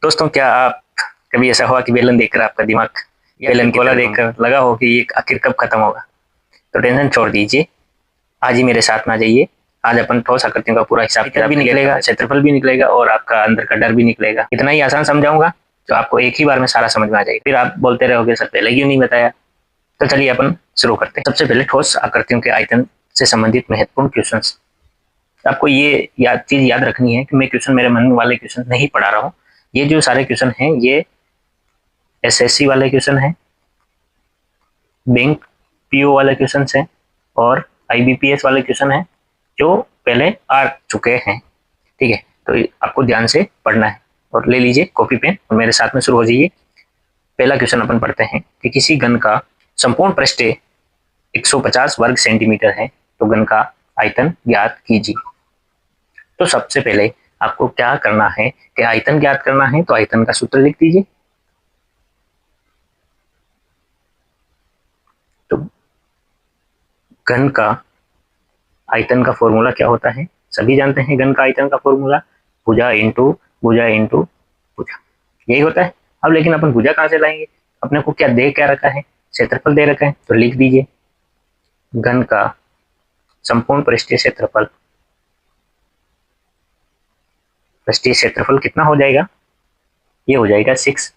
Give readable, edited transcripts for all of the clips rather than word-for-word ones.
दोस्तों, क्या आप कभी ऐसा हुआ कि बेलन देखकर आपका दिमाग बेलन गोला देखकर लगा हो कि ये आखिर कब खत्म होगा? तो टेंशन छोड़ दीजिए, आज ही मेरे साथ में आ जाइए। आज अपन ठोस आकृतियों का पूरा हिसाब किताब भी निकलेगा, क्षेत्रफल भी निकलेगा और आपका अंदर का डर भी निकलेगा। इतना ही आसान समझाऊंगा जो आपको एक ही बार में सारा समझ में आ जाएगा। फिर आप बोलते रहोगे सर पहले क्यों नहीं बताया। तो चलिए अपन शुरू करते हैं। सबसे पहले ठोस आकृतियों के आयतन से संबंधित महत्वपूर्ण क्वेश्चन। आपको ये चीज याद रखनी है कि मैं क्वेश्चन मेरे मन वाले क्वेश्चन नहीं पढ़ा रहा हूँ। ये जो सारे क्वेश्चन हैं ये एसएससी वाले क्वेश्चन है, बैंक पीओ वाले क्वेश्चन है और आईबीपीएस वाले क्वेश्चन है जो पहले आ चुके हैं। ठीक है, तो आपको ध्यान से पढ़ना है और ले लीजिए कॉपी पेन और मेरे साथ में शुरू हो जाइए। पहला क्वेश्चन अपन पढ़ते हैं कि किसी घन का संपूर्ण पृष्ठ 150 वर्ग सेंटीमीटर है तो घन का आयतन ज्ञात कीजिए। तो सबसे पहले आपको क्या करना है कि आयतन ज्ञात करना है, तो आयतन का सूत्र लिख दीजिए। तो घन का आयतन का फॉर्मूला क्या होता है, सभी जानते हैं। घन का आयतन का फॉर्मूला भुजा इंटू भुजा इंटू भुजा, यही होता है। अब लेकिन अपन भुजा कहां से लाएंगे? अपने को क्या रखा है, क्षेत्रफल दे रखा है, तो लिख दीजिए घन का संपूर्ण पृष्ठीय क्षेत्रफल। पृष्ठीय क्षेत्रफल कितना हो जाएगा? ये हो जाएगा 6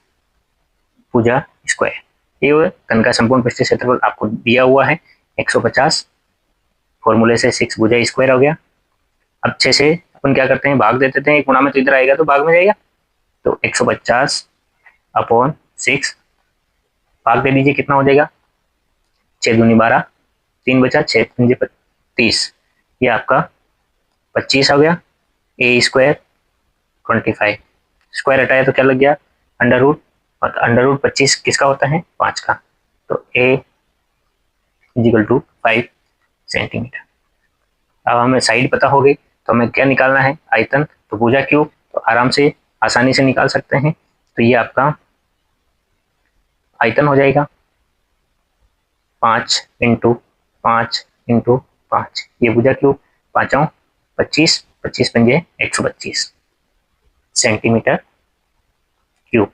भुजा स्क्वायर। ये घन का संपूर्ण पृष्ठीय क्षेत्रफल आपको दिया हुआ है 150, फॉर्मूले से 6 भुजा स्क्वायर हो गया। अब 6 से अपन क्या करते हैं, भाग दे देते हैं। गुणा में तो इधर आएगा तो भाग में जाएगा, तो 150 अपॉन 6 भाग दे दीजिए, कितना हो जाएगा 6 दूनी 12, 3 बचा, 6 पंजे 30, ये आपका 25 हो गया। ए स्क्वायर 25, स्क्वायर हटाया तो क्या लग गया अंडर रूट, और अंडर रूट 25 किसका होता है, 5 का। तो ए इजिकल टू 5 सेंटीमीटर। अब हमें साइड पता हो गई तो हमें क्या निकालना है, आयतन। तो भुजा क्यूब तो आराम से आसानी से निकाल सकते हैं। तो ये आपका आयतन हो जाएगा 5 इंटू 5 इंटू 5, ये भुजा क्यूब 5 25, 25 पंजे 125 सेंटीमीटर क्यूब।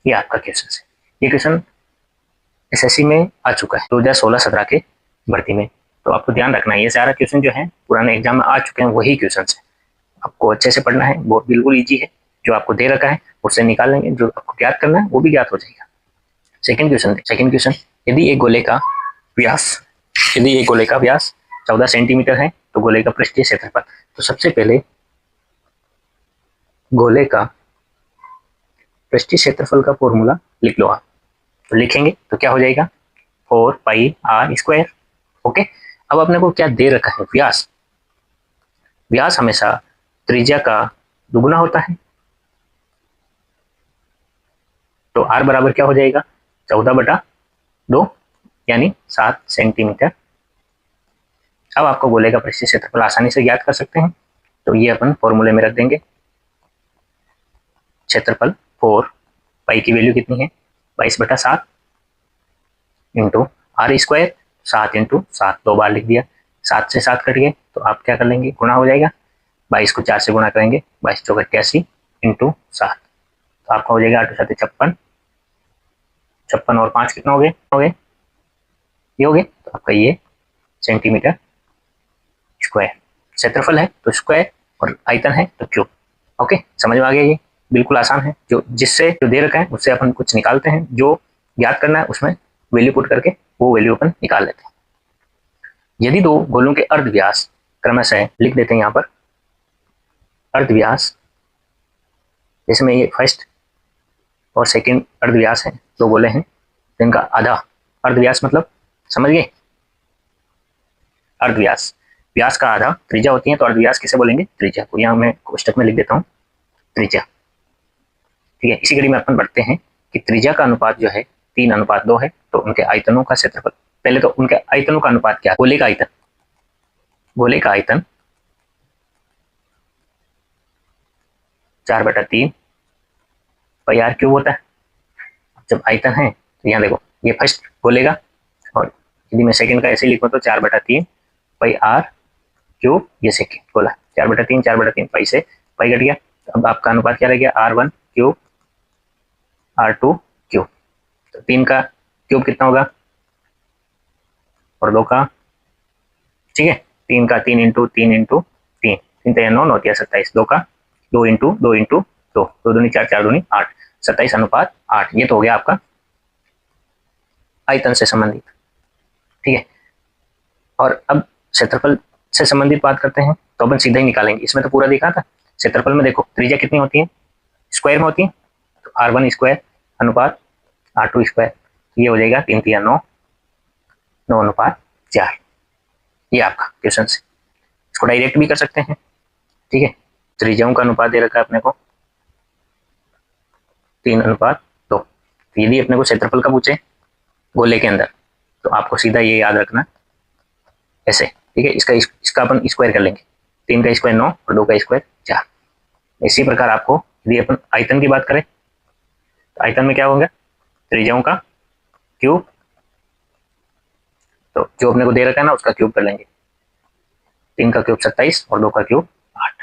ये आपका क्वेश्चन है। ये क्वेश्चन एसएससी में आ चुका है 2016-17 के भर्ती में। तो आपको ध्यान रखना है ये सारा क्वेश्चन जो है पुराने एग्जाम में आ चुके हैं, वही क्वेश्चन है। आपको अच्छे से पढ़ना है, वो बिल्कुल इजी है। जो आपको दे रखा है उससे निकाल लेंगे, जो आपको ज्ञात करना है वो भी ज्ञात हो जाएगा। सेकंड क्वेश्चन, यदि एक गोले का व्यास 14 सेंटीमीटर है तो गोले का पृष्ठीय क्षेत्रफल। तो सबसे पहले गोले का पृष्ठीय क्षेत्रफल का फॉर्मूला लिख लो आप। तो लिखेंगे तो क्या हो जाएगा 4 पाई आर स्क्वायर। ओके, अब अपने को क्या दे रखा है, व्यास हमेशा त्रिज्या का दुगुना होता है। तो आर बराबर क्या हो जाएगा 14/2 यानी 7 सेंटीमीटर। अब आपको गोले का पृष्ठीय क्षेत्रफल आसानी से ज्ञात कर सकते हैं। तो ये अपन फॉर्मूले में रख देंगे। क्षेत्रफल 4 पाई की वैल्यू कितनी है 22/7 इंटू आर स्क्वायर, 7 इंटू 7 2 बार लिख दिया। 7 से 7 कट गए तो आप क्या कर लेंगे, गुणा हो जाएगा। 22 को 4 से गुणा करेंगे, 22 चौक 81 इंटू 7, तो आपका हो जाएगा 8 7 56, 56 और 5 कितना हो गए, ये हो गए। तो आपका ये सेंटीमीटर स्क्वायर। क्षेत्रफल है तो स्क्वायर और आयतन है तो क्यूब। ओके, समझ में आ गया। ये बिल्कुल आसान है। जो दे रखा है उससे अपन कुछ निकालते हैं, जो ज्ञात करना है उसमें वैल्यू पुट करके वो वैल्यू अपन निकाल लेते हैं। यदि दो गोलों के अर्ध व्यास क्रमशः लिख देते हैं यहाँ पर, अर्ध व्यास जैसे में ये फर्स्ट और सेकंड अर्ध व्यास है, दो गोले हैं जिनका आधा अर्ध व्यास, मतलब समझ गए, अर्ध व्यास, व्यास का आधा त्रिज्या होती है तो अर्ध व्यास किसे बोलेंगे, त्रिज्या को। यहाँ मैं कोष्टक में लिख देता हूँ त्रिज्या। ठीक है, इसी कड़ी में अपन पढ़ते हैं कि त्रिज्या का अनुपात जो है 3:2 है। तो उनके आयतनों का क्षेत्रफल, पहले तो उनके आयतनों का अनुपात क्या है, गोले का आयतन 4/3 पाई आर क्यूब होता है। जब आयतन है तो यहाँ देखो ये फर्स्ट गोले का, और यदि मैं सेकंड का ऐसे लिखूं तो 4/3 पाई आर क्यूब, ये सेकंड गोला 4/3 पाई से पाई कट गया, अब आपका अनुपात क्या रह गया, R1 क्यूब R2 क्यूब। तो 3 का क्यूब कितना होगा और 2 का, ठीक है, 3 का 3 इंटू 3 इंटू 3, 3 तो 9, 9 तिया 27, 2 का 2 इंटू 2 इंटू 2, 2 दूनी 4, 4 दूनी 8, 27 अनुपात 8। ये तो हो गया आपका आयतन से संबंधित, ठीक है। और अब क्षेत्रफल से संबंधित बात करते हैं तो अपन सीधा ही निकालेंगे, इसमें तो पूरा दिखा था। क्षेत्रफल में देखो त्रिज्या कितनी होती है, स्क्वायर में होती है, तो R1 स्क्वायर अनुपात R2 स्क्वायर, ये हो जाएगा 3 तिया 9, 9 अनुपात 4। ये आपका क्वेश्चन है। इसको डायरेक्ट भी कर सकते हैं, ठीक है। त्रिज्याओं का अनुपात दे रखा है अपने को 3 अनुपात 2। तो यदि अपने को क्षेत्रफल का पूछे गोले के अंदर तो आपको सीधा ये याद रखना ऐसे, ठीक है। इसका अपन स्क्वायर कर लेंगे, 3 का स्क्वायर 9 और 2 का स्क्वायर 4। इसी प्रकार आपको यदि अपन आयतन की बात करें तो आयतन में क्या होगा, त्रिज्याओं का क्यूब, तो जो अपने को दे रखा है ना उसका क्यूब कर लेंगे, 3 का क्यूब 27 और 2 का क्यूब 8।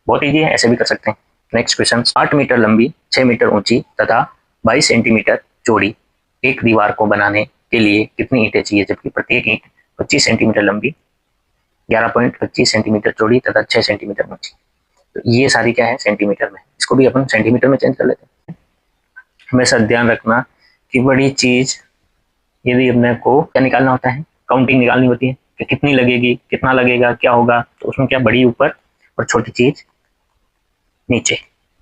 बहुत ईजी है, ऐसे भी कर सकते हैं। नेक्स्ट क्वेश्चन, 8 मीटर लंबी, 6 मीटर ऊंची तथा 22 सेंटीमीटर चौड़ी एक दीवार को बनाने के लिए कितनी ईंटें चाहिए, जबकि प्रत्येक ईंट 25 सेंटीमीटर लंबी, 11.25 सेंटीमीटर चौड़ी तथा 6 सेंटीमीटर ऊंची। तो ये सारी क्या है सेंटीमीटर में, इसको भी अपन सेंटीमीटर में चेंज कर लेते हैं। हमेशा ध्यान रखना कि बड़ी चीज यदि अपने को क्या निकालना होता है, काउंटिंग निकालनी होती है कि कितनी लगेगी, कितना लगेगा, क्या होगा, तो उसमें क्या बड़ी ऊपर और छोटी चीज नीचे,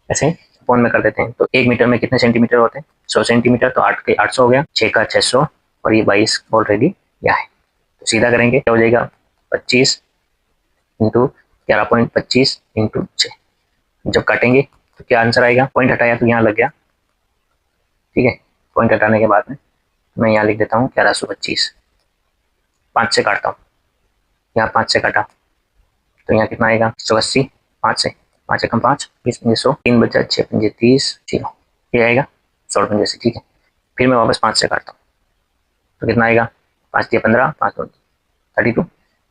ऐसे फोन में कर देते हैं। तो 1 मीटर में कितने सेंटीमीटर होते हैं, 100 सेंटीमीटर, तो 8 के 800 हो गया, 6 का 600 और ये 22 ऑलरेडी क्या है। तो सीधा करेंगे क्या हो जाएगा, 25 इंटू 11.25 इंटू 6। जब काटेंगे तो क्या आंसर आएगा, पॉइंट हटाया तो यहाँ लग गया, ठीक है। पॉइंट हटाने के बाद में मैं यहाँ लिख देता हूँ 1125, 5 से काटता हूँ, यहाँ 5 से काटा तो यहाँ कितना आएगा 180, 5 से 5 एकम 5, 20 पंजे 100, 3 बचा 6 पंजे 30, 0, ये आएगा 16 पंजे से, ठीक है। फिर मैं वापस 5 से काटता हूँ तो कितना आएगा, 5 दिया 15, 5 2 32।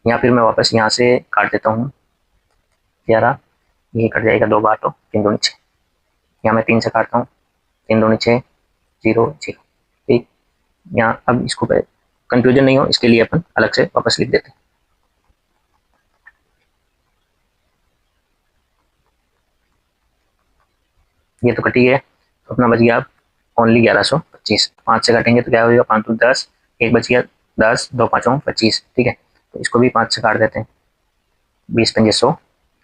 यहाँ फिर मैं वापस यहाँ से काट देता हूँ 11, ये कट जाएगा 2 बार, तो 3 दूनी 6, यहाँ मैं 3 से काटता हूँ, 3 दूनी 6, 0 0, ठीक। यहाँ अब इसको कंफ्यूजन नहीं हो इसके लिए अपन अलग से वापस लिख देते हैं। ये तो कटी है, तो अपना बच गया अब ओनली 1125। 5 से काटेंगे तो क्या होगा, 5 2 10, 1 बच गया 10, 2 5 25, ठीक है। तो इसको भी 5 से काट देते हैं, 20 पंजे 100,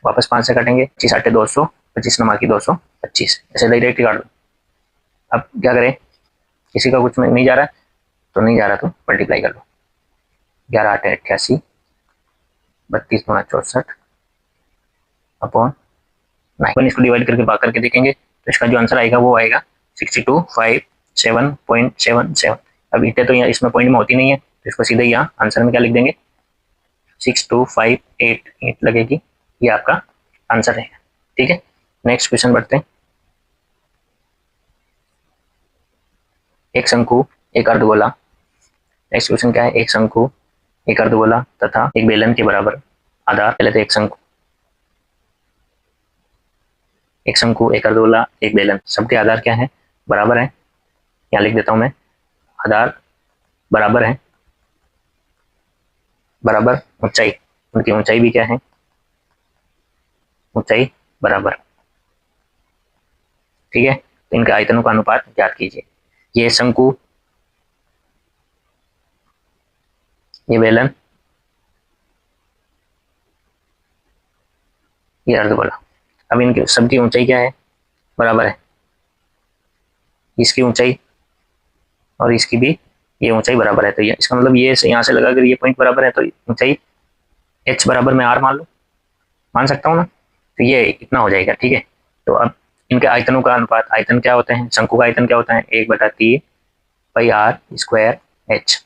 वापस 5 से काटेंगे, 25 8 200, 25 नमा की 225, ऐसे डायरेक्ट काट दो। अब क्या करें, किसी का कुछ में नहीं जा रहा है तो नहीं जा रहा तो मल्टीप्लाई कर लो, 11 8 88, 32 9 64 अपॉन 9। इसको डिवाइड करके भाग करके देखेंगे तो इसका जो आंसर आएगा वो आएगा 6257.77। अब इतने तो यहाँ इसमें पॉइंट में होती नहीं है तो इसको सीधे यहाँ आंसर में क्या लिख देंगे, 62588 लगेगी, ये आपका आंसर रहेगा, ठीक है। नेक्स्ट क्वेश्चन बढ़ते हैं। एक शंकु, एक अर्धगोला, नेक्स्ट क्वेश्चन क्या है, एक शंकु, एक अर्धगोला तथा एक बेलन के बराबर आधार। पहले तो एक शंकु, एक अर्धगोला, एक बेलन, सबके आधार क्या है, बराबर है। यहाँ लिख देता हूं मैं, आधार बराबर है, बराबर ऊंचाई, उनकी ऊंचाई भी क्या है, ऊंचाई बराबर, ठीक है। तो इनके आयतनों का अनुपात ज्ञात कीजिए। ये शंकु, ये बेलन, ये अर्धगोला। अब इनकी सबकी ऊंचाई क्या है, बराबर है, इसकी ऊंचाई और इसकी भी ये ऊंचाई बराबर है। तो ये इसका मतलब ये यहाँ से लगा, अगर ये पॉइंट बराबर है तो ऊंचाई h बराबर में r मान लो, मान सकता हूँ ना, तो ये इतना हो जाएगा, ठीक है। तो अब इनके आयतनों का अनुपात, आयतन क्या होते हैं, शंकु का आयतन क्या होता है, 1/3 पाई r स्क्वायर h।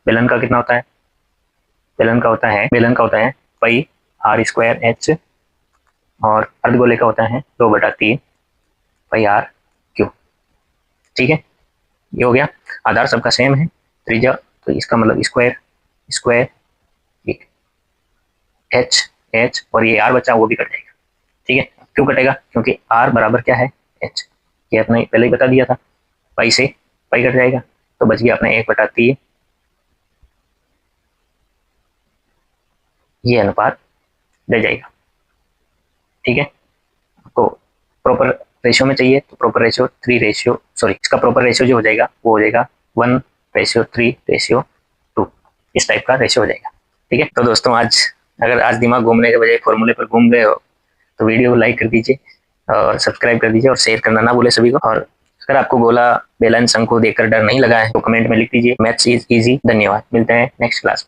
बेलन का कितना होता है, बेलन का होता है पाई r स्क्वायर h, और अर्धगोले का होता है 2/3 पाई r क्यूब, ठीक है। ये हो गया, आधार सबका सेम है, त्रिज्या तो इसका मतलब स्क्वायर स्क्वायर एच एच और ये r बचा वो भी कट जाएगा, ठीक है, क्यों कटेगा? क्योंकि आर बराबर क्या है, एच, ये आपने पहले ही बता दिया था, पाई से पाई कट जाएगा तो बच गया अपने 1/3, ये अनुपात रह जाएगा। ठीक है, आपको प्रॉपर रेशियो में चाहिए तो प्रॉपर रेशियो 3 रेशियो, सॉरी इसका प्रॉपर रेशियो जो हो जाएगा वो हो जाएगा 1:3:2, इस टाइप का रेशियो हो जाएगा। ठीक है, तो दोस्तों आज अगर आज दिमाग घूमने के बजाय फॉर्मूले पर घूम गए हो तो वीडियो को लाइक कर दीजिए और सब्सक्राइब कर दीजिए और शेयर करना ना भूले सभी को। और अगर आपको गोला बेलन शंकु देखकर डर नहीं लगा है तो कमेंट में लिख दीजिए मैथ्स इज इजी। धन्यवाद, मिलते हैं नेक्स्ट क्लास।